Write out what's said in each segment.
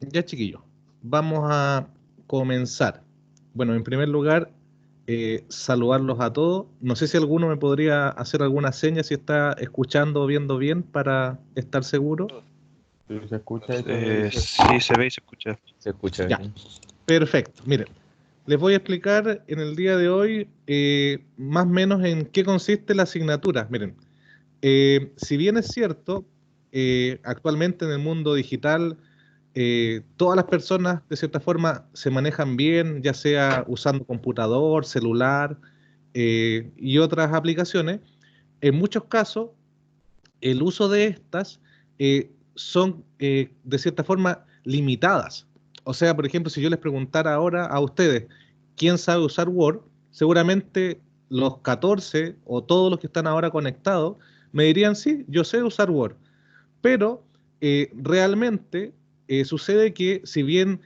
Ya, chiquillos, vamos a comenzar. Bueno, en primer lugar, saludarlos a todos. No sé si alguno me podría hacer alguna seña si está escuchando o viendo bien para estar seguro. Sí, se escucha y se ve. Sí, se ve y se escucha. Se escucha Ya, bien. perfecto. Miren, les voy a explicar en el día de hoy más o menos en qué consiste la asignatura. Miren, si bien es cierto, actualmente en el mundo digital, todas las personas de cierta forma se manejan bien, ya sea usando computador, celular y otras aplicaciones. En muchos casos, el uso de estas son de cierta forma limitadas. O sea, por ejemplo, si yo les preguntara ahora a ustedes, ¿quién sabe usar Word? Seguramente los 14 o todos los que están ahora conectados me dirían, sí, yo sé usar Word. Pero realmente sucede que si bien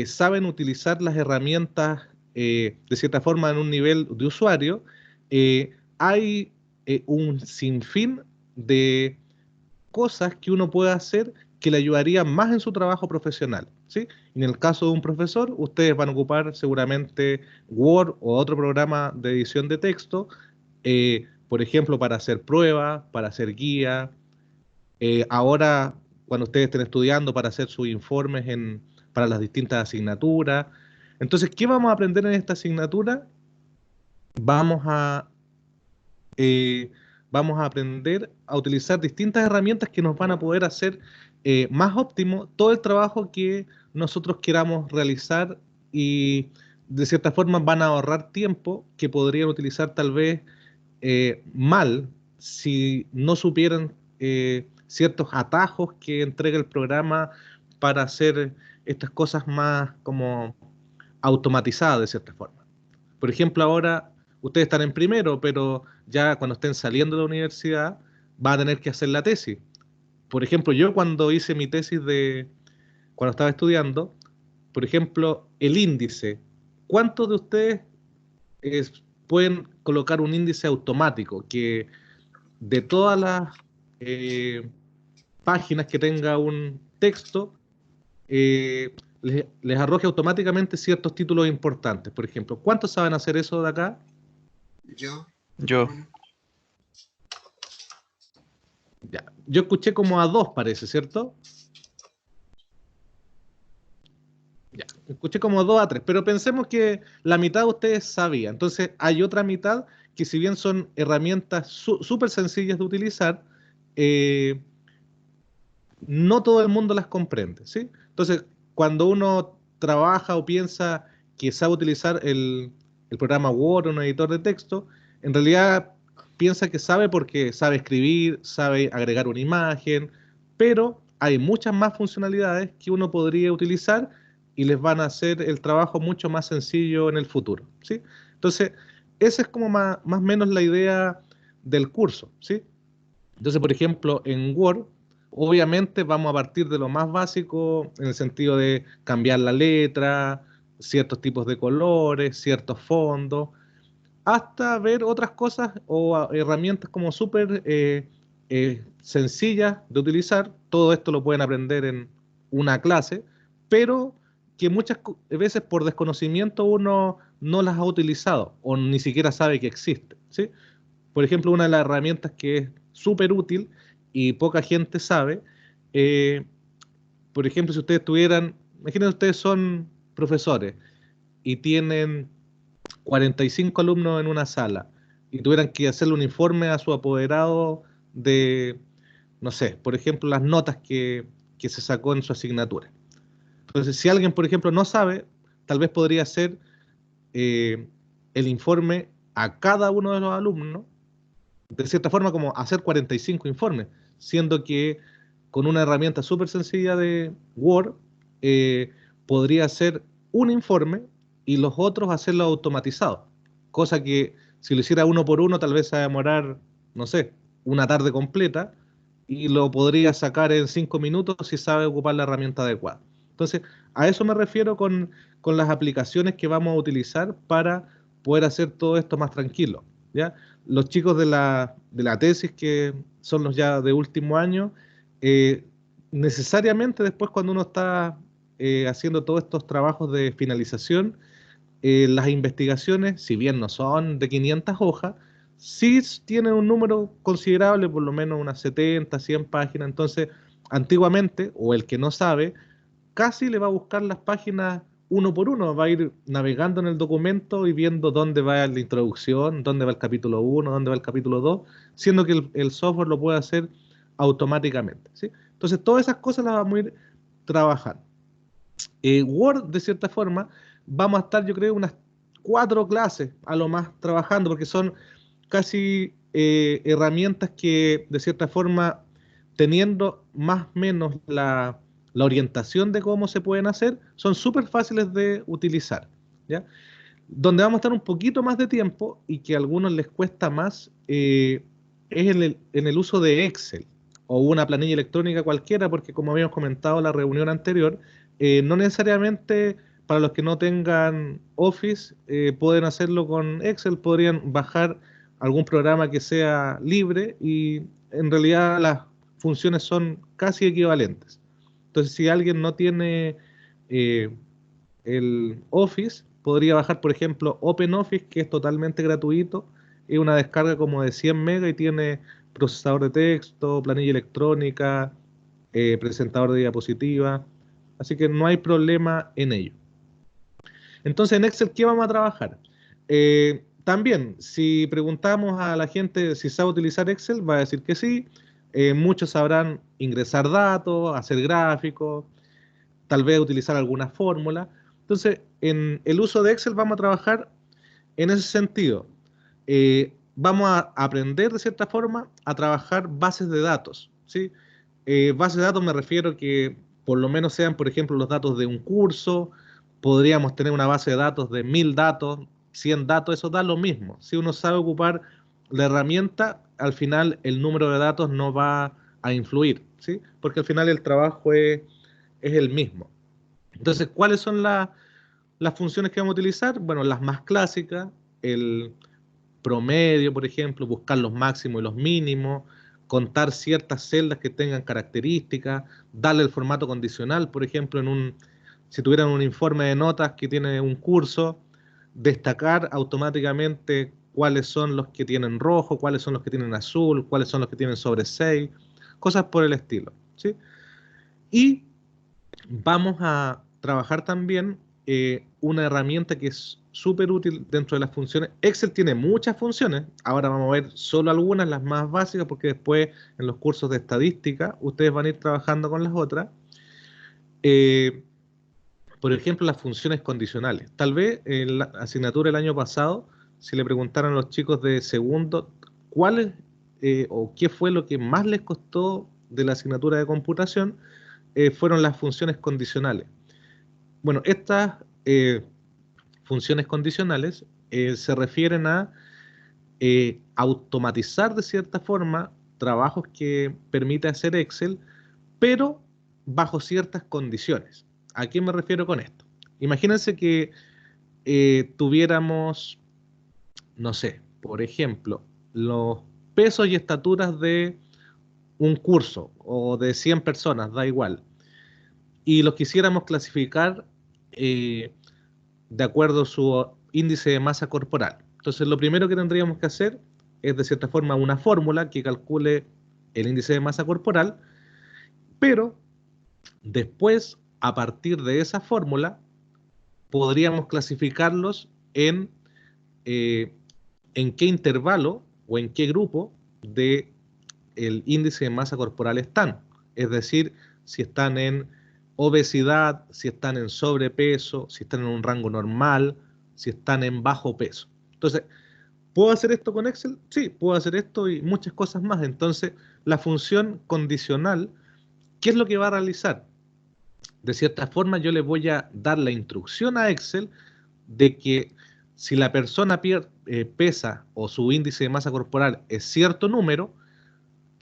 saben utilizar las herramientas de cierta forma en un nivel de usuario, hay un sinfín de cosas que uno puede hacer que le ayudarían más en su trabajo profesional, ¿sí? En el caso de un profesor, ustedes van a ocupar seguramente Word o otro programa de edición de texto, por ejemplo, para hacer pruebas, para hacer guías, ahora, cuando ustedes estén estudiando para hacer sus informes para las distintas asignaturas. Entonces, ¿qué vamos a aprender en esta asignatura? Vamos a, eh, vamos a aprender a utilizar distintas herramientas que nos van a poder hacer más óptimo todo el trabajo que nosotros queramos realizar y de cierta forma van a ahorrar tiempo que podrían utilizar tal vez mal si no supieran ciertos atajos que entrega el programa para hacer estas cosas más como automatizadas de cierta forma. Por ejemplo, ahora ustedes están en primero, pero ya cuando estén saliendo de la universidad van a tener que hacer la tesis. Por ejemplo, yo cuando hice mi tesis cuando estaba estudiando, por ejemplo, el índice. ¿Cuántos de ustedes pueden colocar un índice automático que de todas las eh, páginas que tenga un texto, les arroje automáticamente ciertos títulos importantes? Por ejemplo, ¿cuántos saben hacer eso de acá? Yo. Yo. Ya. Yo escuché como a dos, parece, ¿cierto? Ya. Escuché como 2 a 3, pero pensemos que la mitad de ustedes sabía. Entonces hay otra mitad que si bien son herramientas súper sencillas de utilizar, eh, no todo el mundo las comprende, ¿sí? Entonces, cuando uno trabaja o piensa que sabe utilizar el programa Word o un editor de texto, en realidad piensa que sabe porque sabe escribir, sabe agregar una imagen, pero hay muchas más funcionalidades que uno podría utilizar y les van a hacer el trabajo mucho más sencillo en el futuro, ¿sí? Entonces, esa es como más o menos la idea del curso, ¿sí? Entonces, por ejemplo, en Word, obviamente vamos a partir de lo más básico en el sentido de cambiar la letra, ciertos tipos de colores, ciertos fondos, hasta ver otras cosas o herramientas como súper sencillas de utilizar. Todo esto lo pueden aprender en una clase, pero que muchas veces por desconocimiento uno no las ha utilizado o ni siquiera sabe que existen, ¿sí? Por ejemplo, una de las herramientas que es súper útil y poca gente sabe, eh, por ejemplo, si ustedes tuvieran, imaginen ustedes son profesores y tienen 45 alumnos en una sala y tuvieran que hacerle un informe a su apoderado de, no sé, por ejemplo, las notas que se sacó en su asignatura. Entonces, si alguien, por ejemplo, no sabe, tal vez podría hacer eh, el informe a cada uno de los alumnos de cierta forma como hacer 45 informes, siendo que con una herramienta súper sencilla de Word podría hacer un informe y los otros hacerlo automatizado, cosa que si lo hiciera uno por uno tal vez se va a demorar, no sé, una tarde completa y lo podría sacar en 5 minutos si sabe ocupar la herramienta adecuada. Entonces, a eso me refiero con las aplicaciones que vamos a utilizar para poder hacer todo esto más tranquilo, ¿ya? Los chicos de la tesis, que son los ya de último año, necesariamente después cuando uno está haciendo todos estos trabajos de finalización, las investigaciones, si bien no son de 500 hojas, sí tienen un número considerable, por lo menos unas 70, 100 páginas. Entonces, antiguamente, o el que no sabe, casi le va a buscar las páginas uno por uno, va a ir navegando en el documento y viendo dónde va la introducción, dónde va el capítulo 1, dónde va el capítulo 2, siendo que el software lo puede hacer automáticamente, ¿sí? Entonces, todas esas cosas las vamos a ir trabajando. Word, de cierta forma, vamos a estar, yo creo, unas 4 clases a lo más trabajando, porque son casi herramientas que, de cierta forma, teniendo más o menos la orientación de cómo se pueden hacer, son súper fáciles de utilizar, ¿ya? Donde vamos a estar un poquito más de tiempo y que a algunos les cuesta más es en el uso de Excel o una planilla electrónica cualquiera, porque como habíamos comentado en la reunión anterior, no necesariamente para los que no tengan Office pueden hacerlo con Excel, podrían bajar algún programa que sea libre y en realidad las funciones son casi equivalentes. Entonces, si alguien no tiene eh, el Office, podría bajar, por ejemplo, OpenOffice, que es totalmente gratuito, es una descarga como de 100 megas y tiene procesador de texto, planilla electrónica, presentador de diapositiva, así que no hay problema en ello. Entonces, en Excel, ¿qué vamos a trabajar? También, si preguntamos a la gente si sabe utilizar Excel, va a decir que sí. Muchos sabrán ingresar datos, hacer gráficos, tal vez utilizar alguna fórmula. Entonces, en el uso de Excel vamos a trabajar en ese sentido. Vamos a aprender, de cierta forma, a trabajar bases de datos, ¿sí? Bases de datos me refiero que por lo menos sean, por ejemplo, los datos de un curso. Podríamos tener una base de datos de 1000 datos, 100 datos, eso da lo mismo. Si uno sabe ocupar la herramienta, al final el número de datos no va a influir, ¿sí? Porque al final el trabajo es el mismo. Entonces, ¿cuáles son las funciones que vamos a utilizar? Bueno, las más clásicas, el promedio, por ejemplo, buscar los máximos y los mínimos, contar ciertas celdas que tengan características, darle el formato condicional, por ejemplo, si tuvieran un informe de notas que tiene un curso, destacar automáticamente cuáles son los que tienen rojo, cuáles son los que tienen azul, cuáles son los que tienen sobre 6, cosas por el estilo, ¿sí? Y vamos a trabajar también una herramienta que es súper útil dentro de las funciones. Excel tiene muchas funciones, ahora vamos a ver solo algunas, las más básicas, porque después en los cursos de estadística ustedes van a ir trabajando con las otras. Por ejemplo, las funciones condicionales. Tal vez en la asignatura del año pasado, si le preguntaran a los chicos de segundo cuál o qué fue lo que más les costó de la asignatura de computación, fueron las funciones condicionales. Bueno, estas funciones condicionales se refieren a automatizar de cierta forma trabajos que permite hacer Excel, pero bajo ciertas condiciones. ¿A qué me refiero con esto? Imagínense que tuviéramos, no sé, por ejemplo, los pesos y estaturas de un curso o de 100 personas, da igual, y los quisiéramos clasificar de acuerdo a su índice de masa corporal. Entonces, lo primero que tendríamos que hacer es, de cierta forma, una fórmula que calcule el índice de masa corporal, pero después, a partir de esa fórmula, podríamos clasificarlos eh, en qué intervalo o en qué grupo de el índice de masa corporal están. Es decir, si están en obesidad, si están en sobrepeso, si están en un rango normal, si están en bajo peso. Entonces, ¿puedo hacer esto con Excel? Sí, puedo hacer esto y muchas cosas más. Entonces, la función condicional, ¿qué es lo que va a realizar? De cierta forma, yo le voy a dar la instrucción a Excel de que si la persona pesa o su índice de masa corporal es cierto número,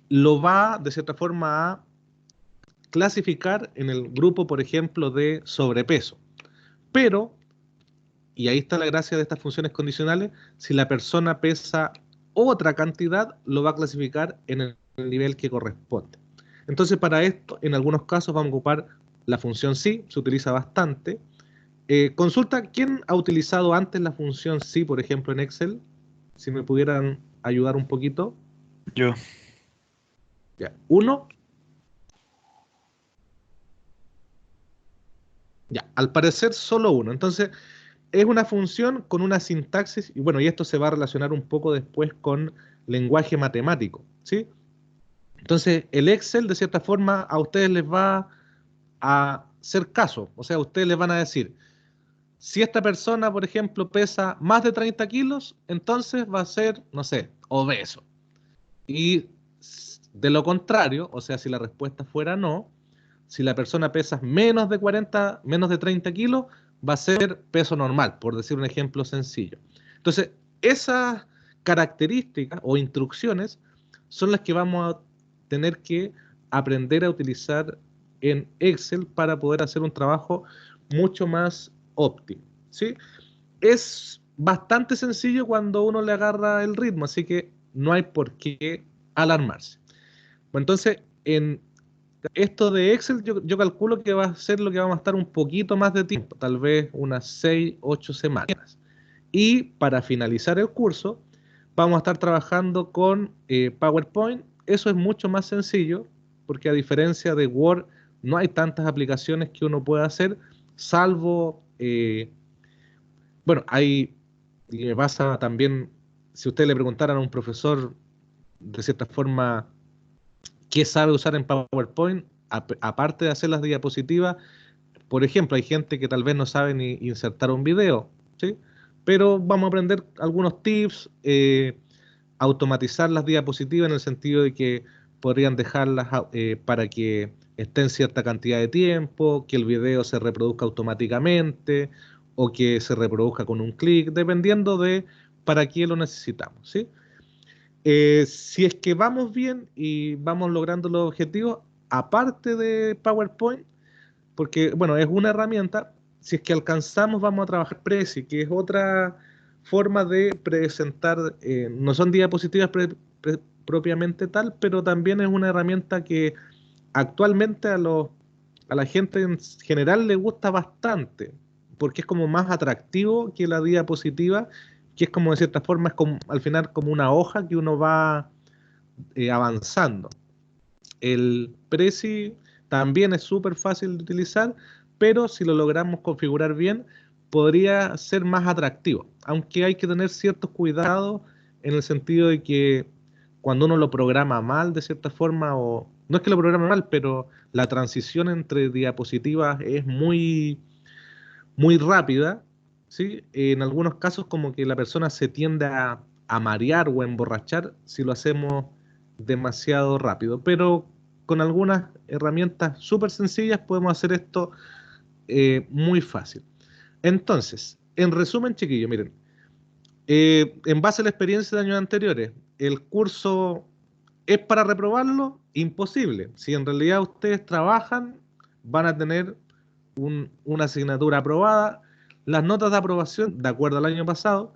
lo va de cierta forma a clasificar en el grupo, por ejemplo, de sobrepeso. Pero, y ahí está la gracia de estas funciones condicionales, si la persona pesa otra cantidad, lo va a clasificar en el nivel que corresponde. Entonces, para esto, en algunos casos vamos a ocupar La función sí se utiliza bastante. Consulta, ¿quién ha utilizado antes la función sí, por ejemplo, en Excel? Si me pudieran ayudar un poquito. Yo. Ya. ¿Uno? Ya, al parecer solo uno. Entonces, es una función con una sintaxis, y bueno, y esto se va a relacionar un poco después con lenguaje matemático, ¿sí? Entonces, el Excel, de cierta forma, a ustedes les va a hacer caso. O sea, ustedes les van a decir, si esta persona, por ejemplo, pesa más de 30 kilos, entonces va a ser, no sé, obeso. Y de lo contrario, o sea, si la respuesta fuera no, si la persona pesa menos de 40, menos de 30 kilos, va a ser peso normal, por decir un ejemplo sencillo. Entonces, esas características o instrucciones son las que vamos a tener que aprender a utilizar en Excel para poder hacer un trabajo mucho más óptimo, ¿sí? Es bastante sencillo cuando uno le agarra el ritmo, así que no hay por qué alarmarse. Bueno, entonces, en esto de Excel, yo calculo que va a ser lo que vamos a estar un poquito más de tiempo, tal vez unas 6, 8 semanas. Y para finalizar el curso, vamos a estar trabajando con PowerPoint. Eso es mucho más sencillo, porque a diferencia de Word, no hay tantas aplicaciones que uno pueda hacer, salvo, bueno, hay, y me pasa también, si ustedes le preguntaran a un profesor, de cierta forma, qué sabe usar en PowerPoint, aparte de hacer las diapositivas. Por ejemplo, hay gente que tal vez no sabe ni insertar un video, ¿sí? Pero vamos a aprender algunos tips, automatizar las diapositivas en el sentido de que podrían dejarlas para que estén cierta cantidad de tiempo, que el video se reproduzca automáticamente o que se reproduzca con un clic, dependiendo de para qué lo necesitamos, ¿sí? Si es que vamos bien y vamos logrando los objetivos, aparte de PowerPoint, porque, bueno, es una herramienta, si es que alcanzamos, vamos a trabajar Prezi, que es otra forma de presentar, no son diapositivas propiamente tal, pero también es una herramienta que actualmente a la gente en general le gusta bastante, porque es como más atractivo que la diapositiva, que es como de cierta forma, es como, al final como una hoja que uno va avanzando. El Prezi también es súper fácil de utilizar, pero si lo logramos configurar bien, podría ser más atractivo, aunque hay que tener ciertos cuidados en el sentido de que cuando uno lo programa mal, de cierta forma, o no es que lo programe mal, pero la transición entre diapositivas es muy, muy rápida, ¿sí? En algunos casos como que la persona se tiende a marear o a emborrachar si lo hacemos demasiado rápido, pero con algunas herramientas súper sencillas podemos hacer esto muy fácil. Entonces, en resumen, chiquillos, miren, en base a la experiencia de años anteriores, ¿el curso es para reprobarlo? Imposible. Si en realidad ustedes trabajan, van a tener una asignatura aprobada. Las notas de aprobación, de acuerdo al año pasado,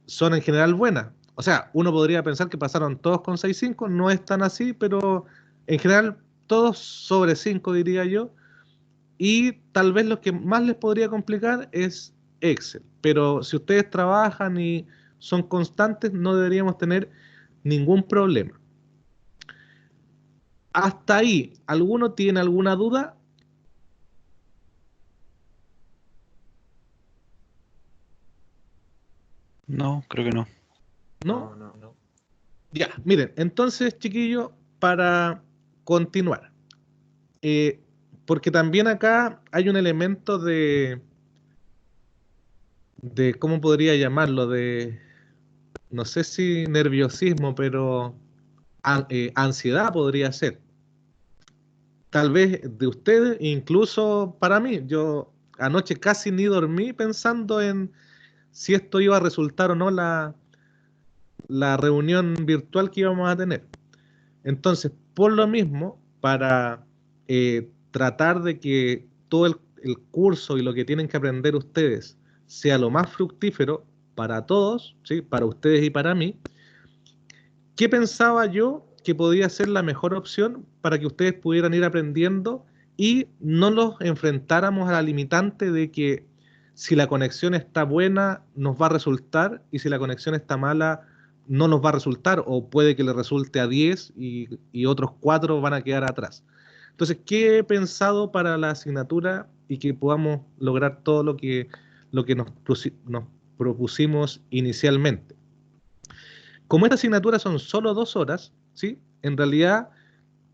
son en general buenas. O sea, uno podría pensar que pasaron todos con 6,5, no es tan así, pero en general todos sobre 5 diría yo. Y tal vez lo que más les podría complicar es Excel. Pero si ustedes trabajan y son constantes, no deberíamos tener ningún problema. Hasta ahí, ¿alguno tiene alguna duda? No, creo que no. ¿No? No. Ya, miren, entonces, chiquillos, para continuar, eh, porque también acá hay un elemento ¿cómo podría llamarlo? No sé si nerviosismo, pero ansiedad podría ser. Tal vez de ustedes, incluso para mí. Yo anoche casi ni dormí pensando en si esto iba a resultar o no la reunión virtual que íbamos a tener. Entonces, por lo mismo, para tratar de que todo el curso y lo que tienen que aprender ustedes sea lo más fructífero para todos, ¿sí? Para ustedes y para mí, ¿qué pensaba yo que podía ser la mejor opción para que ustedes pudieran ir aprendiendo y no los enfrentáramos a la limitante de que si la conexión está buena nos va a resultar y si la conexión está mala no nos va a resultar o puede que le resulte a 10 y otros 4 van a quedar atrás. Entonces, ¿qué he pensado para la asignatura y que podamos lograr todo lo que nos propusimos inicialmente? Como esta asignatura son solo 2 horas, ¿sí? En realidad,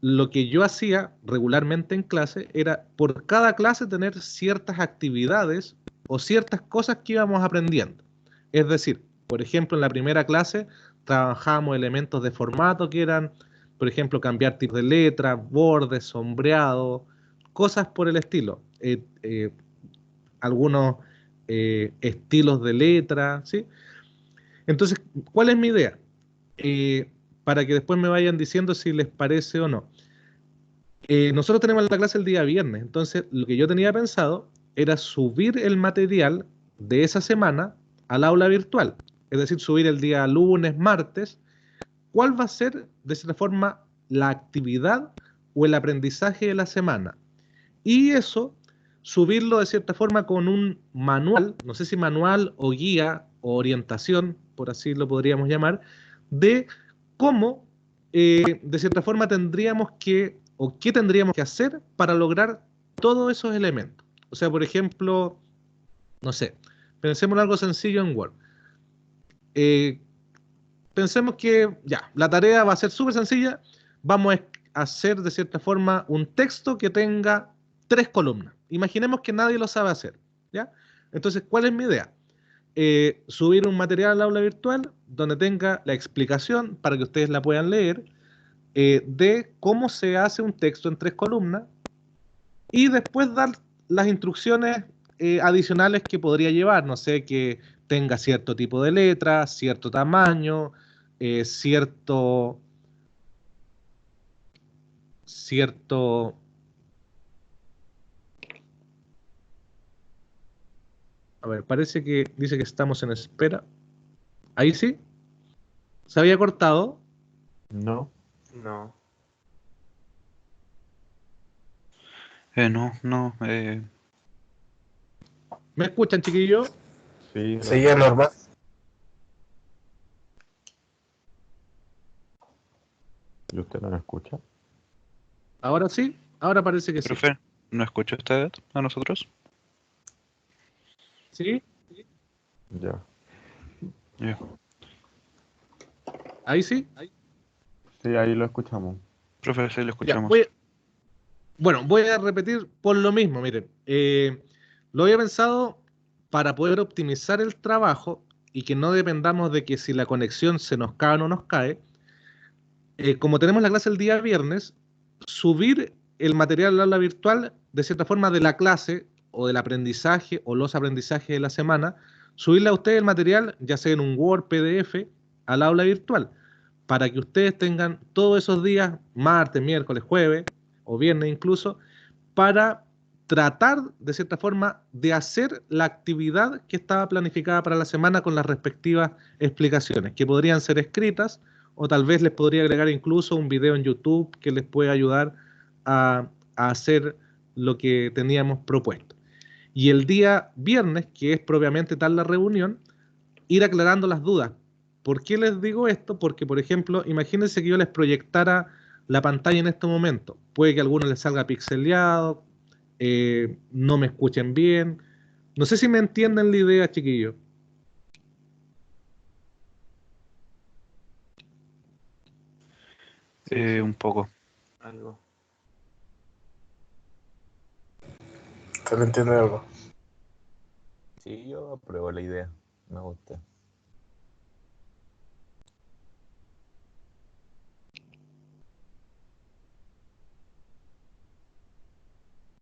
lo que yo hacía regularmente en clase era por cada clase tener ciertas actividades o ciertas cosas que íbamos aprendiendo. Es decir, por ejemplo, en la primera clase trabajábamos elementos de formato que eran, por ejemplo, cambiar tipos de letras, bordes, sombreado, cosas por el estilo. Algunos estilos de letra, ¿sí? Entonces, ¿cuál es mi idea? Para que después me vayan diciendo si les parece o no. Nosotros tenemos la clase el día viernes, entonces lo que yo tenía pensado era subir el material de esa semana al aula virtual, es decir, subir el día lunes, martes, cuál va a ser de cierta forma la actividad o el aprendizaje de la semana. Y eso, subirlo de cierta forma con un manual, no sé si manual o guía o orientación, por así lo podríamos llamar, de cómo de cierta forma tendríamos que, o qué tendríamos que hacer para lograr todos esos elementos. O sea, por ejemplo, no sé, pensemos en algo sencillo en Word. Eh, Pensemos que ya, la tarea va a ser súper sencilla. Vamos a hacer de cierta forma un texto que tenga 3 columnas. Imaginemos que nadie lo sabe hacer, ¿ya? Entonces, ¿cuál es mi idea? Subir un material al aula virtual donde tenga la explicación para que ustedes la puedan leer de cómo se hace un texto en 3 columnas y después dar las instrucciones adicionales que podría llevar, no sé, que tenga cierto tipo de letra, cierto tamaño, cierto, a ver, parece que dice que estamos en espera. Ahí sí, se había cortado. No, No. No, no. ¿Me escuchan, chiquillos? sí, Seguía normal. ¿Y usted no me escucha? Ahora sí, ahora parece que sí. Profe, ¿no escucha usted a nosotros? ¿Sí? Ya. Ya. Ahí sí. Sí, ahí lo escuchamos. Profe, sí lo Ya, escuchamos. bueno, voy a repetir por lo mismo, miren. Lo había pensado para poder optimizar el trabajo y que no dependamos de que si la conexión se nos cae o no nos cae. Como tenemos la clase el día viernes, subir el material al aula virtual de cierta forma de la clase o del aprendizaje o los aprendizajes de la semana, subirle a ustedes el material, ya sea en un Word, PDF, al aula virtual, para que ustedes tengan todos esos días, martes, miércoles, jueves o viernes incluso, para tratar de cierta forma de hacer la actividad que estaba planificada para la semana con las respectivas explicaciones, que podrían ser escritas o tal vez les podría agregar incluso un video en YouTube que les pueda ayudar a hacer lo que teníamos propuesto. Y el día viernes, que es propiamente tal la reunión, ir aclarando las dudas. ¿Por qué les digo esto? Porque, por ejemplo, imagínense que yo les proyectara la pantalla en este momento. Puede que a algunos les salga pixeleado, no me escuchen bien. No sé si me entienden la idea, chiquillos. Sí. Un poco. Algo. ¿Usted le entiende algo? Sí, yo apruebo la idea. Me gusta.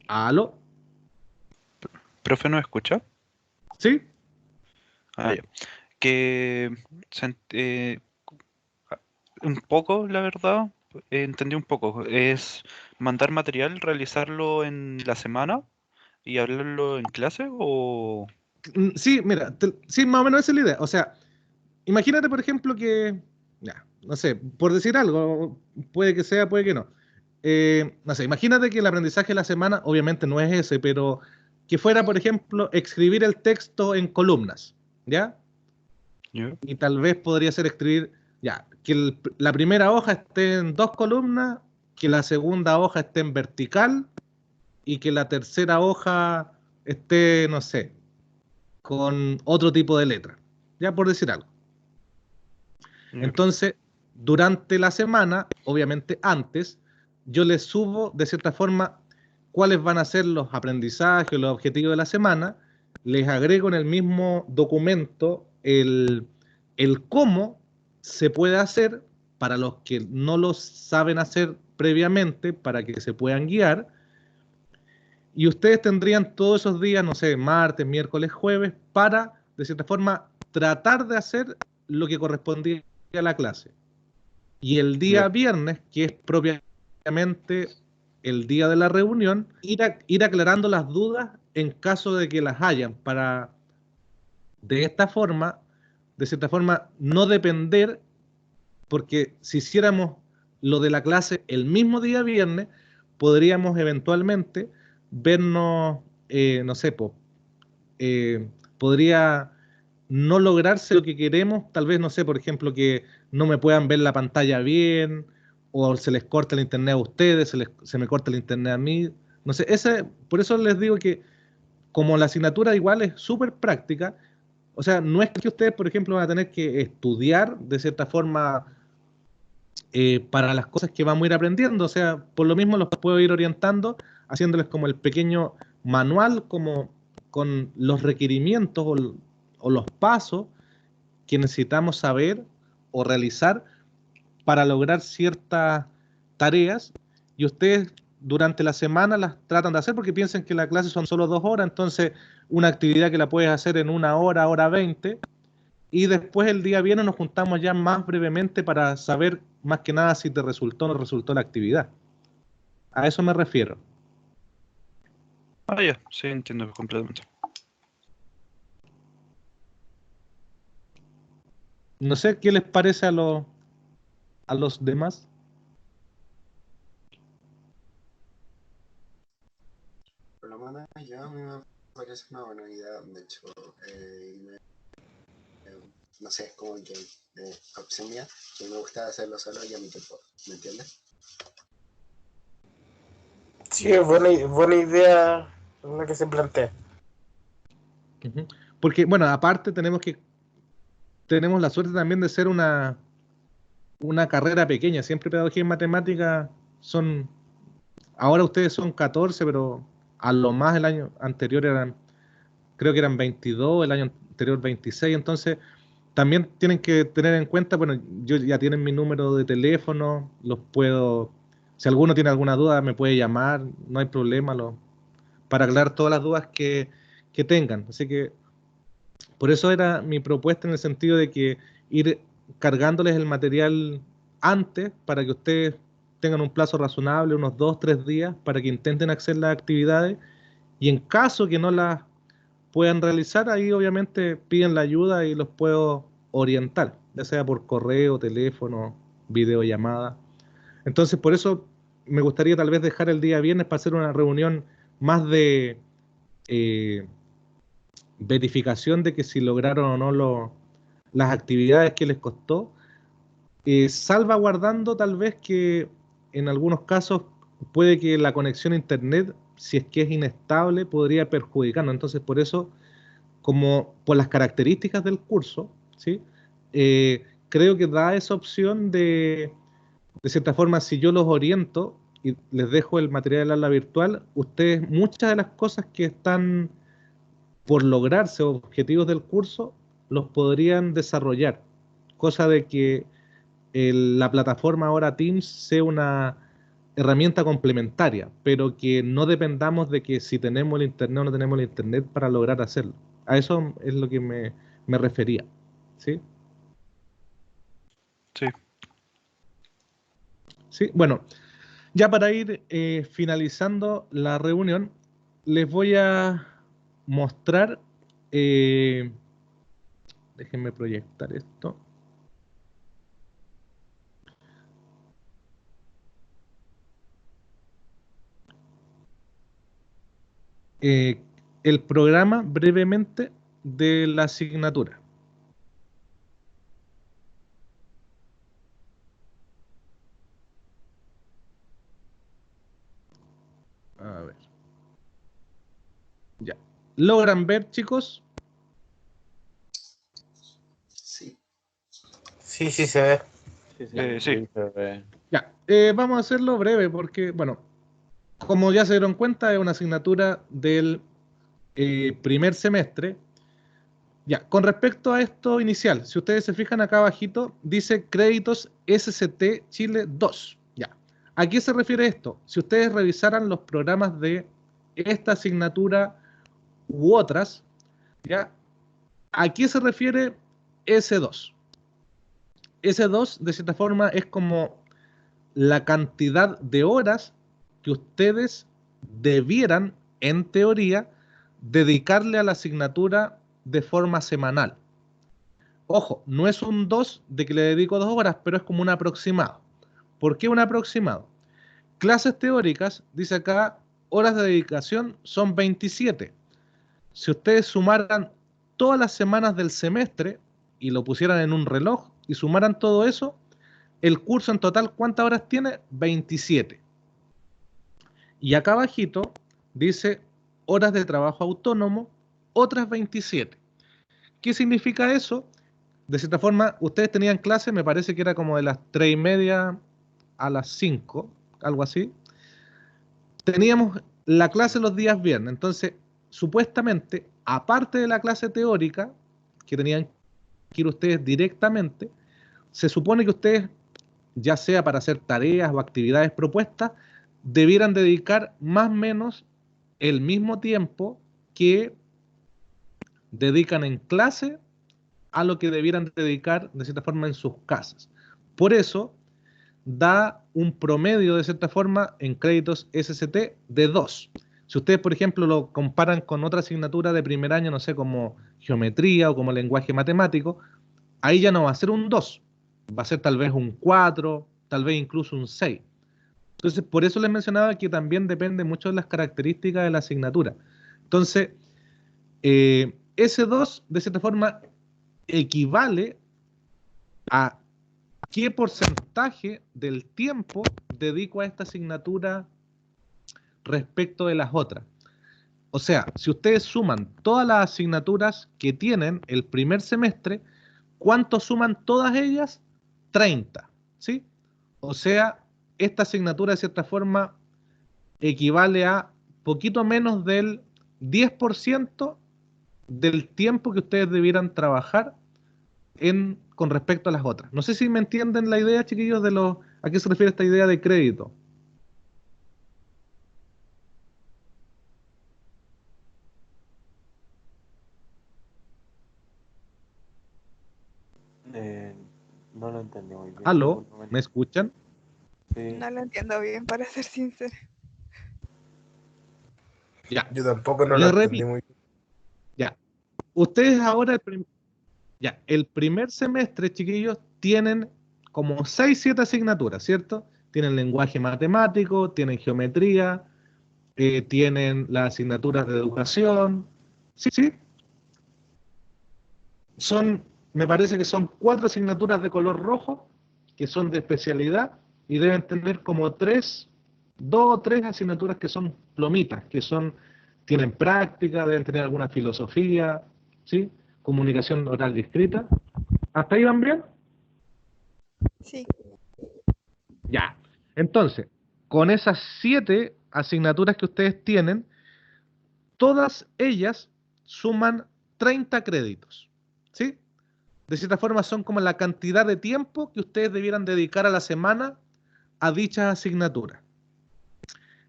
¿Aló? ¿Profe, no escucha? ¿Sí? Ah, ya. Que un poco, la verdad, entendí un poco. Es mandar material, realizarlo en la semana y hablarlo en clase o... Sí, mira, sí, más o menos esa es la idea. O sea, imagínate, por ejemplo, que, ya, no sé, por decir algo, puede que sea, puede que no. no sé, imagínate que el aprendizaje de la semana, obviamente no es ese, pero que fuera, por ejemplo, escribir el texto en columnas, ¿ya? ¿Ya? Y tal vez podría ser escribir, ya, que la primera hoja esté en 2 columnas, que la segunda hoja esté en vertical y que la tercera hoja esté, no sé, con otro tipo de letra, ya por decir algo. ¿Ya? Entonces, durante la semana, obviamente antes, yo les subo de cierta forma cuáles van a ser los aprendizajes, los objetivos de la semana, les agrego en el mismo documento el cómo se puede hacer para los que no lo saben hacer previamente, para que se puedan guiar, y ustedes tendrían todos esos días, no sé, martes, miércoles, jueves, para, de cierta forma, tratar de hacer lo que correspondía a la clase. Y el día ¿Ya? viernes, que es propiamente el día de la reunión, ir aclarando las dudas en caso de que las hayan, para de esta forma, de cierta forma, no depender, porque si hiciéramos lo de la clase el mismo día viernes, podríamos eventualmente vernos, no sé, podría no lograrse lo que queremos, tal vez, no sé, por ejemplo, que no me puedan ver la pantalla bien, o se les corta el internet a ustedes, se me corta el internet a mí, no sé, por eso les digo que como la asignatura igual es súper práctica, o sea, no es que ustedes, por ejemplo, van a tener que estudiar de cierta forma para las cosas que vamos a ir aprendiendo, o sea, por lo mismo los puedo ir orientando, haciéndoles como el pequeño manual, como con los requerimientos o los pasos que necesitamos saber o realizar para lograr ciertas tareas, y ustedes durante la semana las tratan de hacer porque piensan que la clase son solo 2 horas, entonces una actividad que la puedes hacer en 1 hora, hora 20, y después el día viernes nos juntamos ya más brevemente para saber más que nada si te resultó o no resultó la actividad. A eso me refiero. Ah, ya, sí, entiendo completamente. No sé qué les parece a los demás. Por lo menos ya a mí me parece una buena idea. De hecho, no sé, es como que opción mía, que me gusta hacerlo solo y a mi tiempo, ¿me entiendes? Sí, es buena idea la que se plantea. Ujú. Porque, bueno, aparte tenemos la suerte también de ser una carrera pequeña. Siempre pedagogía en matemática son, ahora ustedes son 14, pero a lo más el año anterior creo que eran 22, el año anterior 26, entonces también tienen que tener en cuenta, bueno, yo ya tienen mi número de teléfono, si alguno tiene alguna duda me puede llamar, no hay problema, para aclarar todas las dudas que tengan. Así que por eso era mi propuesta en el sentido de que ir cargándoles el material antes para que ustedes tengan un plazo razonable, unos 2, 3 días, para que intenten hacer las actividades, y en caso que no las puedan realizar, ahí obviamente piden la ayuda y los puedo orientar, ya sea por correo, teléfono, videollamada. Entonces, por eso me gustaría tal vez dejar el día viernes para hacer una reunión más de eh, verificación de que si lograron o no las actividades que les costó, salvaguardando tal vez que en algunos casos puede que la conexión a internet, si es que es inestable, podría perjudicarnos. Entonces, por eso, como por las características del curso, ¿sí? Creo que da esa opción de cierta forma, si yo los oriento y les dejo el material del aula virtual, ustedes muchas de las cosas que están por lograrse, objetivos del curso, los podrían desarrollar. Cosa de que la plataforma ahora Teams sea una herramienta complementaria, pero que no dependamos de que si tenemos el internet o no tenemos el internet para lograr hacerlo. A eso es lo que me refería. ¿Sí? Sí. Sí, bueno, ya para ir finalizando la reunión, les voy a mostrar, eh, déjenme proyectar esto. eh, el programa brevemente de la asignatura. A ver. Ya. ¿Logran ver, chicos? Sí. Sí, sí se ve. Sí. Ya. Vamos a hacerlo breve porque, bueno, como ya se dieron cuenta, es una asignatura del primer semestre. Ya, con respecto a esto inicial, si ustedes se fijan acá abajito, dice créditos SCT Chile 2. Ya. ¿A qué se refiere esto? Si ustedes revisaran los programas de esta asignatura u otras, ¿ya? ¿A qué se refiere S2? S2, de cierta forma, es como la cantidad de horas que ustedes debieran, en teoría, dedicarle a la asignatura de forma semanal. Ojo, no es un 2 de que le dedico 2 horas, pero es como un aproximado. ¿Por qué un aproximado? Clases teóricas, dice acá, horas de dedicación son 27. Si ustedes sumaran todas las semanas del semestre y lo pusieran en un reloj y sumaran todo eso, el curso en total, ¿cuántas horas tiene? 27. Y acá abajito dice horas de trabajo autónomo, otras 27. ¿Qué significa eso? De cierta forma, ustedes tenían clase, me parece que era como de las 3:30 a las 5, algo así. Teníamos la clase los días viernes, entonces, supuestamente, aparte de la clase teórica, que tenían que ir ustedes directamente, se supone que ustedes, ya sea para hacer tareas o actividades propuestas, debieran dedicar más o menos el mismo tiempo que dedican en clase a lo que debieran dedicar de cierta forma en sus casas. Por eso da un promedio de cierta forma en créditos SCT de 2. Si ustedes, por ejemplo, lo comparan con otra asignatura de primer año, no sé, como geometría o como lenguaje matemático, ahí ya no va a ser un 2, va a ser tal vez un 4, tal vez incluso un 6. Entonces, por eso les mencionaba que también depende mucho de las características de la asignatura. Entonces, ese 2, de cierta forma, equivale a qué porcentaje del tiempo dedico a esta asignatura respecto de las otras. O sea, si ustedes suman todas las asignaturas que tienen el primer semestre, ¿cuánto suman todas ellas? 30, ¿sí? O sea, esta asignatura de cierta forma equivale a poquito menos del 10% del tiempo que ustedes debieran trabajar con respecto a las otras. No sé si me entienden la idea, chiquillos, a qué se refiere esta idea de crédito. No lo entendí muy bien. ¿Aló? ¿Me escuchan? Sí. No lo entiendo bien, para ser sincero. Ya. Yo tampoco no lo Les entendí repito. muy bien. Ya. Ustedes ahora, el primer semestre, chiquillos, tienen como 6, 7 asignaturas, ¿cierto? Tienen lenguaje matemático, tienen geometría, tienen las asignaturas de educación. Sí, sí. Me parece que son 4 asignaturas de color rojo, que son de especialidad, y deben tener como 2 o 3 asignaturas que son plomitas, tienen práctica, deben tener alguna filosofía, ¿sí? Comunicación oral y escrita. ¿Hasta ahí van bien? Sí. Ya. Entonces, con esas 7 asignaturas que ustedes tienen, todas ellas suman 30 créditos, ¿sí? De cierta forma son como la cantidad de tiempo que ustedes debieran dedicar a la semana a dichas asignaturas.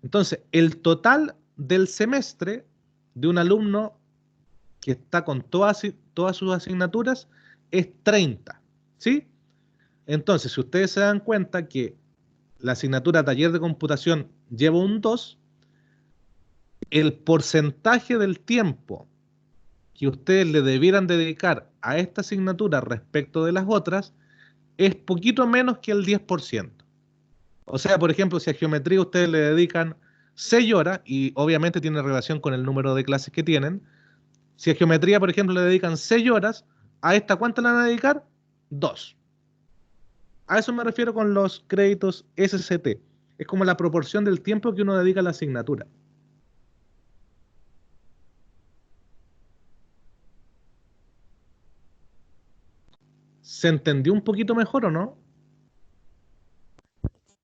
Entonces, el total del semestre de un alumno que está con todas sus asignaturas es 30, ¿sí? Entonces, si ustedes se dan cuenta que la asignatura taller de computación lleva un 2, el porcentaje del tiempo que ustedes le debieran dedicar a esta asignatura respecto de las otras es poquito menos que el 10%. O sea, por ejemplo, si a geometría ustedes le dedican 6 horas, y obviamente tiene relación con el número de clases que tienen. Si a geometría, por ejemplo, le dedican 6 horas, a esta, ¿cuánto le van a dedicar? 2. A eso me refiero con los créditos SCT. Es como la proporción del tiempo que uno dedica a la asignatura. ¿Se entendió un poquito mejor o no?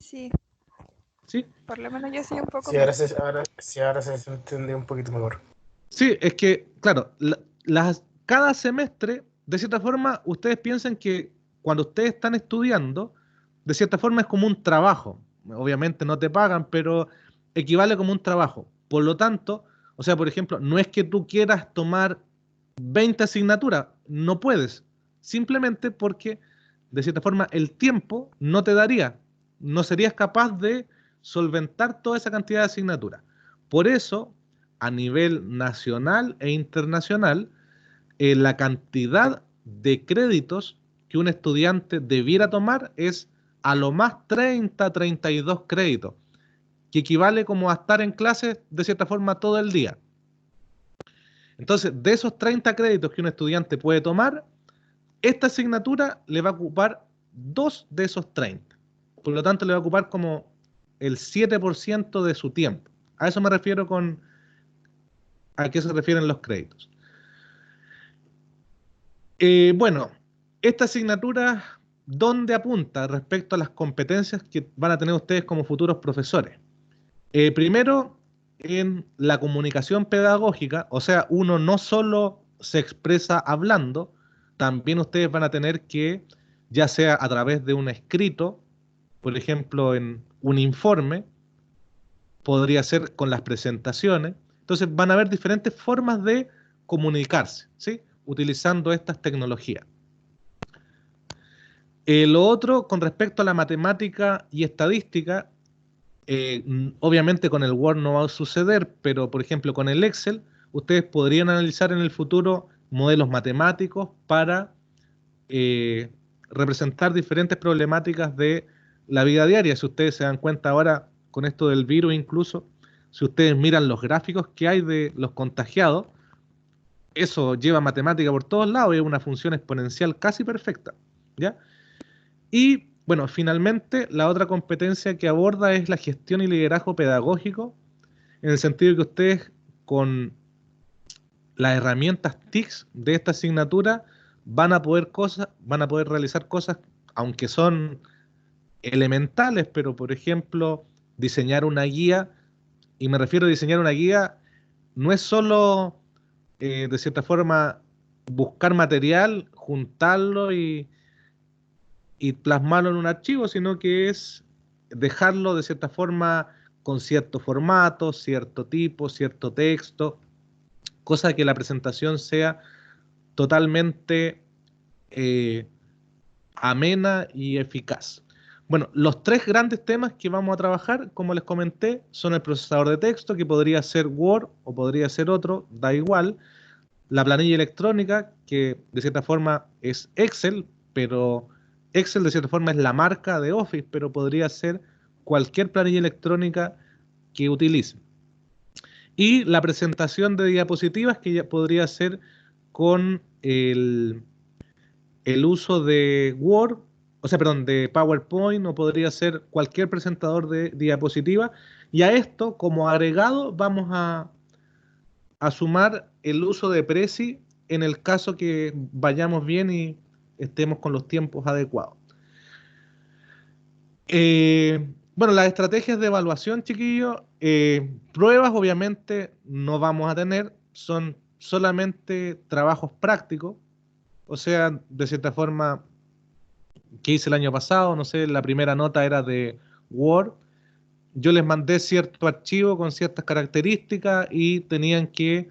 Sí, ¿Sí? por lo menos yo sí un poco Sí, ahora mejor. ahora se entiende un poquito mejor. Sí, es que, claro, cada semestre, de cierta forma, ustedes piensan que cuando ustedes están estudiando, de cierta forma es como un trabajo. Obviamente no te pagan, pero equivale como un trabajo. Por lo tanto, o sea, por ejemplo, no es que tú quieras tomar 20 asignaturas, no puedes. Simplemente porque, de cierta forma, el tiempo no te daría. No serías capaz de solventar toda esa cantidad de asignaturas. Por eso, a nivel nacional e internacional, la cantidad de créditos que un estudiante debiera tomar es a lo más 30, 32 créditos, que equivale como a estar en clase de cierta forma todo el día. Entonces, de esos 30 créditos que un estudiante puede tomar, esta asignatura le va a ocupar 2 de esos 30. Por lo tanto, le va a ocupar como el 7% de su tiempo. A eso me refiero con a qué se refieren los créditos. Bueno, esta asignatura, ¿dónde apunta respecto a las competencias que van a tener ustedes como futuros profesores? Primero, en la comunicación pedagógica, o sea, uno no solo se expresa hablando, también ustedes van a tener que, ya sea a través de un escrito, por ejemplo, en un informe, podría ser con las presentaciones. Entonces van a haber diferentes formas de comunicarse, ¿sí? Utilizando estas tecnologías. Lo otro, con respecto a la matemática y estadística, obviamente con el Word no va a suceder, pero por ejemplo con el Excel, ustedes podrían analizar en el futuro modelos matemáticos para representar diferentes problemáticas de la vida diaria. Si ustedes se dan cuenta ahora con esto del virus incluso, si ustedes miran los gráficos que hay de los contagiados, eso lleva matemática por todos lados y es una función exponencial casi perfecta, ¿ya? Y bueno, finalmente la otra competencia que aborda es la gestión y liderazgo pedagógico, en el sentido de que ustedes con las herramientas TICS de esta asignatura van a poder realizar cosas, aunque son elementales, pero por ejemplo, diseñar una guía, y me refiero a diseñar una guía, no es solo de cierta forma buscar material, juntarlo y plasmarlo en un archivo, sino que es dejarlo de cierta forma con cierto formato, cierto tipo, cierto texto, cosa que la presentación sea totalmente amena y eficaz. Bueno, los 3 grandes temas que vamos a trabajar, como les comenté, son el procesador de texto, que podría ser Word o podría ser otro, da igual. La planilla electrónica, que de cierta forma es Excel, pero Excel de cierta forma es la marca de Office, pero podría ser cualquier planilla electrónica que utilicen. Y la presentación de diapositivas, que ya podría ser con el uso de Word, o sea, perdón, de PowerPoint, o podría ser cualquier presentador de diapositivas. Y a esto, como agregado, vamos a sumar el uso de Prezi en el caso que vayamos bien y estemos con los tiempos adecuados. Bueno, las estrategias de evaluación, chiquillos, pruebas obviamente no vamos a tener, son solamente trabajos prácticos, o sea, de cierta forma, que hice el año pasado, no sé, la primera nota era de Word, yo les mandé cierto archivo con ciertas características y tenían que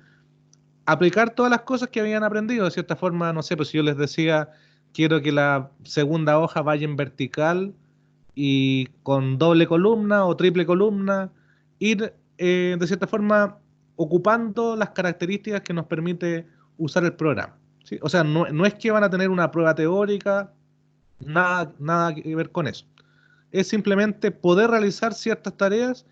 aplicar todas las cosas que habían aprendido. De cierta forma, no sé, pues si yo les decía, quiero que la segunda hoja vaya en vertical y con doble columna o triple columna, ir de cierta forma ocupando las características que nos permite usar el programa, ¿sí? O sea, no es que van a tener una prueba teórica, nada que ver con eso. Es simplemente poder realizar ciertas tareas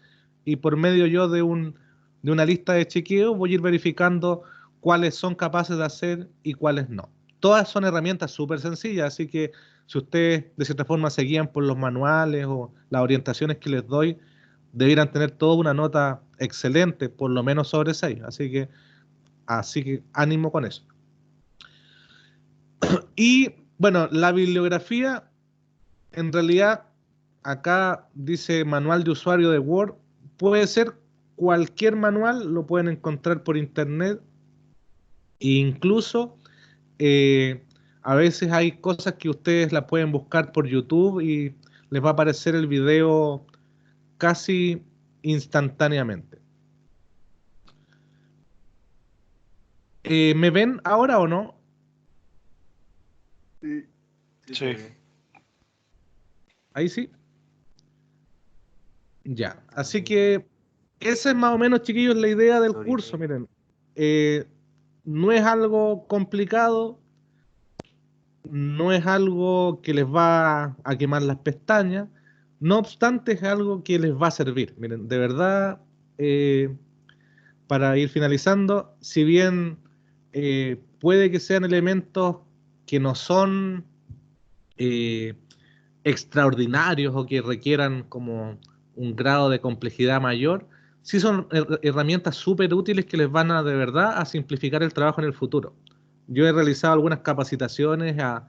y por medio yo de una lista de chequeo voy a ir verificando cuáles son capaces de hacer y cuáles no. Todas son herramientas súper sencillas, así que si ustedes de cierta forma se guían por los manuales o las orientaciones que les doy, debieran tener toda una nota excelente, por lo menos sobre 6. Así que ánimo con eso. Y bueno, la bibliografía, en realidad, acá dice manual de usuario de Word, puede ser cualquier manual, lo pueden encontrar por internet, e incluso a veces hay cosas que ustedes las pueden buscar por YouTube y les va a aparecer el video casi instantáneamente. ¿Me ven ahora o no? Sí. Ahí sí. Ya, así que esa es más o menos, chiquillos, la idea del curso. Miren, no es algo complicado, no es algo que les va a quemar las pestañas, no obstante es algo que les va a servir. Miren, de verdad, para ir finalizando, si bien puede que sean elementos que no son extraordinarios o que requieran como un grado de complejidad mayor, sí son herramientas súper útiles que les van a de verdad a simplificar el trabajo en el futuro. Yo he realizado algunas capacitaciones a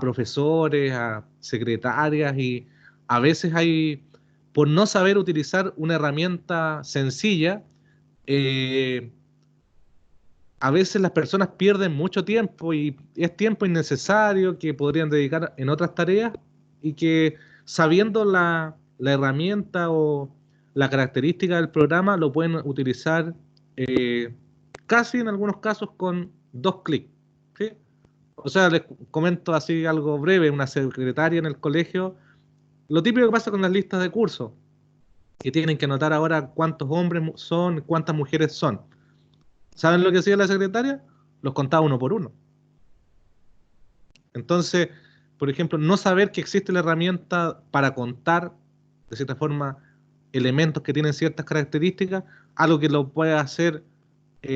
profesores, a secretarias, y a veces hay, por no saber utilizar una herramienta sencilla, a veces las personas pierden mucho tiempo y es tiempo innecesario que podrían dedicar en otras tareas, y que sabiendo la herramienta o la característica del programa lo pueden utilizar casi en algunos casos con 2 clics, ¿sí? O sea, les comento así algo breve. Una secretaria en el colegio, lo típico que pasa con las listas de cursos, que tienen que anotar ahora cuántos hombres son, cuántas mujeres son. ¿Saben lo que hacía la secretaria? Los contaba uno por uno. Entonces, por ejemplo, no saber que existe la herramienta para contar, de cierta forma, elementos que tienen ciertas características, algo que lo puede hacer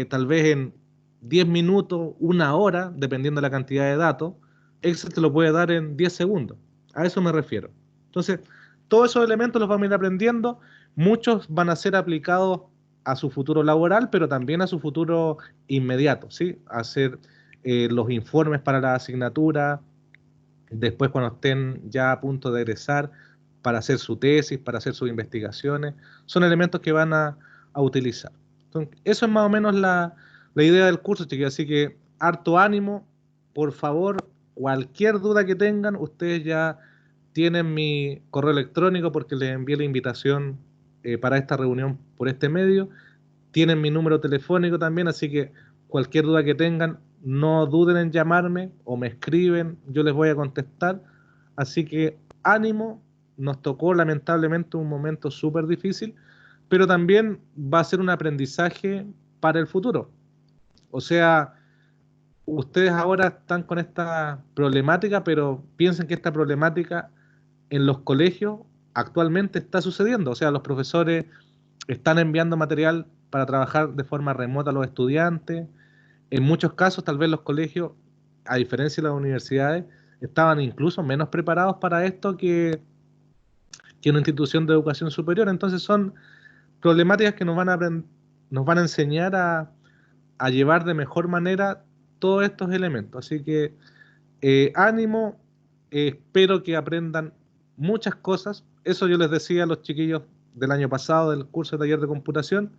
tal vez en 10 minutos, 1 hora, dependiendo de la cantidad de datos, Excel te lo puede dar en 10 segundos. A eso me refiero. Entonces, todos esos elementos los vamos a ir aprendiendo. Muchos van a ser aplicados a su futuro laboral, pero también a su futuro inmediato, ¿sí? Hacer los informes para la asignatura, después cuando estén ya a punto de egresar, para hacer su tesis, para hacer sus investigaciones. Son elementos que van a utilizar. Entonces, eso es más o menos la idea del curso, chicos. Así que harto ánimo. Por favor, cualquier duda que tengan, ustedes ya tienen mi correo electrónico porque les envié la invitación para esta reunión por este medio. Tienen mi número telefónico también, así que cualquier duda que tengan, no duden en llamarme o me escriben, yo les voy a contestar. Así que ánimo, nos tocó lamentablemente un momento súper difícil, pero también va a ser un aprendizaje para el futuro. O sea, ustedes ahora están con esta problemática, pero piensen que esta problemática en los colegios actualmente está sucediendo. O sea, los profesores están enviando material para trabajar de forma remota a los estudiantes. En muchos casos, tal vez los colegios, a diferencia de las universidades, estaban incluso menos preparados para esto que una institución de educación superior. Entonces son problemáticas que nos van a enseñar a llevar de mejor manera todos estos elementos. Así que ánimo, espero que aprendan muchas cosas. Eso yo les decía a los chiquillos del año pasado del curso de taller de computación.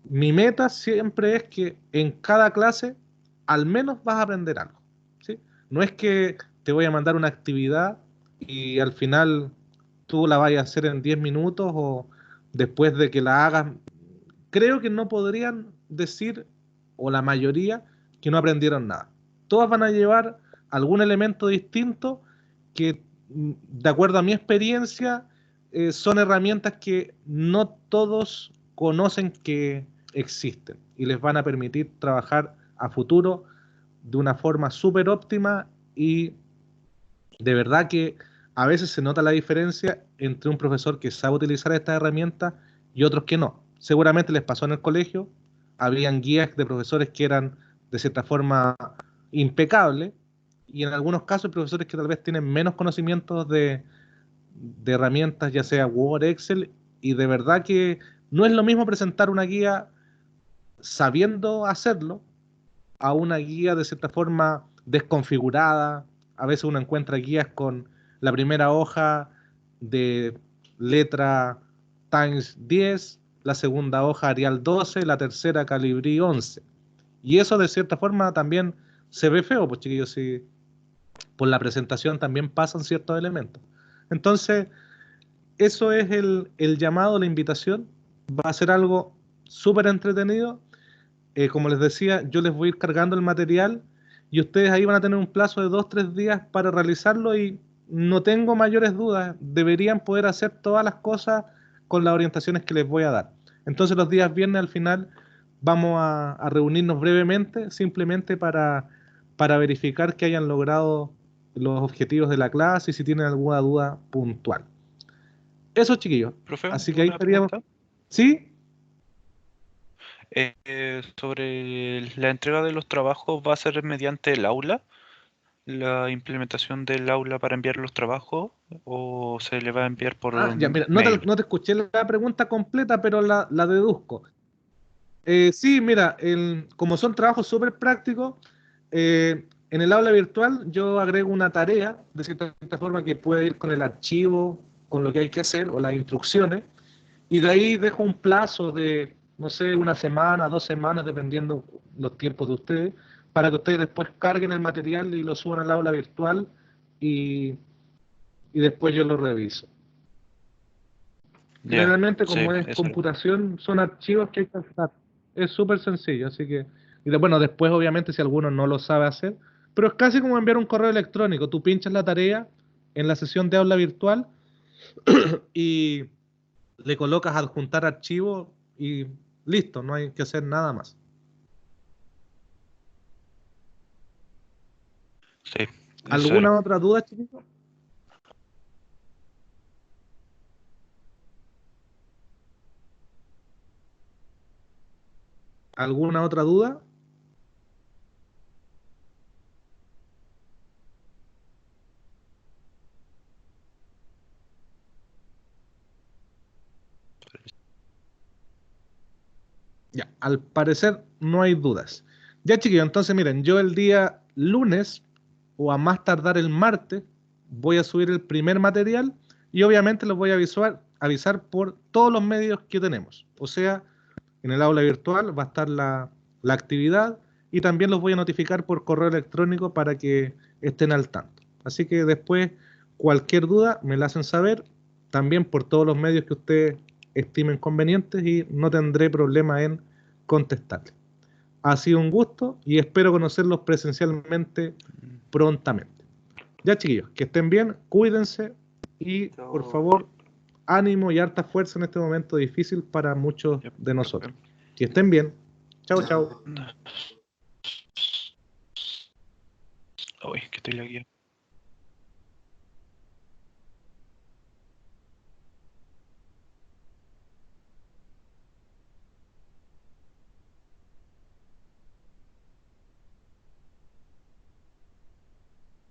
Mi meta siempre es que en cada clase al menos vas a aprender algo, ¿sí? No es que te voy a mandar una actividad y al final tú la vayas a hacer en 10 minutos o después de que la hagas. Creo que no podrían decir, o la mayoría, que no aprendieron nada. Todas van a llevar algún elemento distinto que, de acuerdo a mi experiencia, son herramientas que no todos conocen que existen y les van a permitir trabajar a futuro de una forma súper óptima. Y de verdad que a veces se nota la diferencia entre un profesor que sabe utilizar estas herramientas y otros que no. Seguramente les pasó en el colegio, habían guías de profesores que eran de cierta forma impecables, y en algunos casos profesores que tal vez tienen menos conocimientos de herramientas, ya sea Word, Excel, y de verdad que no es lo mismo presentar una guía sabiendo hacerlo a una guía de cierta forma desconfigurada. A veces uno encuentra guías con la primera hoja de letra Times 10, la segunda hoja Arial 12, la tercera Calibri 11. Y eso de cierta forma también se ve feo, pues chiquillos, si por la presentación también pasan ciertos elementos. Entonces, eso es el llamado, la invitación. Va a ser algo súper entretenido. Como les decía, yo les voy a ir cargando el material y ustedes ahí van a tener un plazo de 2-3 días para realizarlo, y no tengo mayores dudas, deberían poder hacer todas las cosas con las orientaciones que les voy a dar. Entonces los días viernes al final vamos a reunirnos brevemente, simplemente para verificar que hayan logrado los objetivos de la clase y si tienen alguna duda puntual. Eso, chiquillos. Profe, Así que ahí una estaríamos. pregunta. ¿Sí? Sobre la entrega de los trabajos, ¿va a ser mediante el aula? ¿La implementación del aula para enviar los trabajos? ¿O se le va a enviar por Ya, mira, mail? no te escuché la pregunta completa, pero la deduzco. Sí, mira, como son trabajos súper prácticos, en el aula virtual yo agrego una tarea, de cierta forma, que puede ir con el archivo, con lo que hay que hacer, o las instrucciones, y de ahí dejo un plazo de, no sé, una semana, 2 semanas, dependiendo los tiempos de ustedes, para que ustedes después carguen el material y lo suban al aula virtual, y, y después yo lo reviso. Ya, Generalmente, sí, como es eso. computación, son archivos que hay que hacer. Es súper sencillo, así que... bueno, después obviamente si alguno no lo sabe hacer, pero es casi como enviar un correo electrónico. Tú pinchas la tarea en la sesión de aula virtual y le colocas adjuntar archivo y listo, no hay que hacer nada más. Sí, eso era. ¿Alguna otra duda, chiquito? ¿Alguna otra duda? Ya, al parecer no hay dudas. Ya, chiquillos, entonces miren, yo el día lunes o a más tardar el martes voy a subir el primer material, y obviamente los voy a avisar por todos los medios que tenemos. O sea, en el aula virtual va a estar la actividad, y también los voy a notificar por correo electrónico para que estén al tanto. Así que después, cualquier duda me la hacen saber, también por todos los medios que ustedes estimen convenientes, y no tendré problema en contestarles. Ha sido un gusto y espero conocerlos presencialmente prontamente. Ya, chiquillos, que estén bien, cuídense y por favor, ánimo y harta fuerza en este momento difícil para muchos Ya, de nosotros. Que estén bien. Chao, chao. Uy, que estoy lagueado.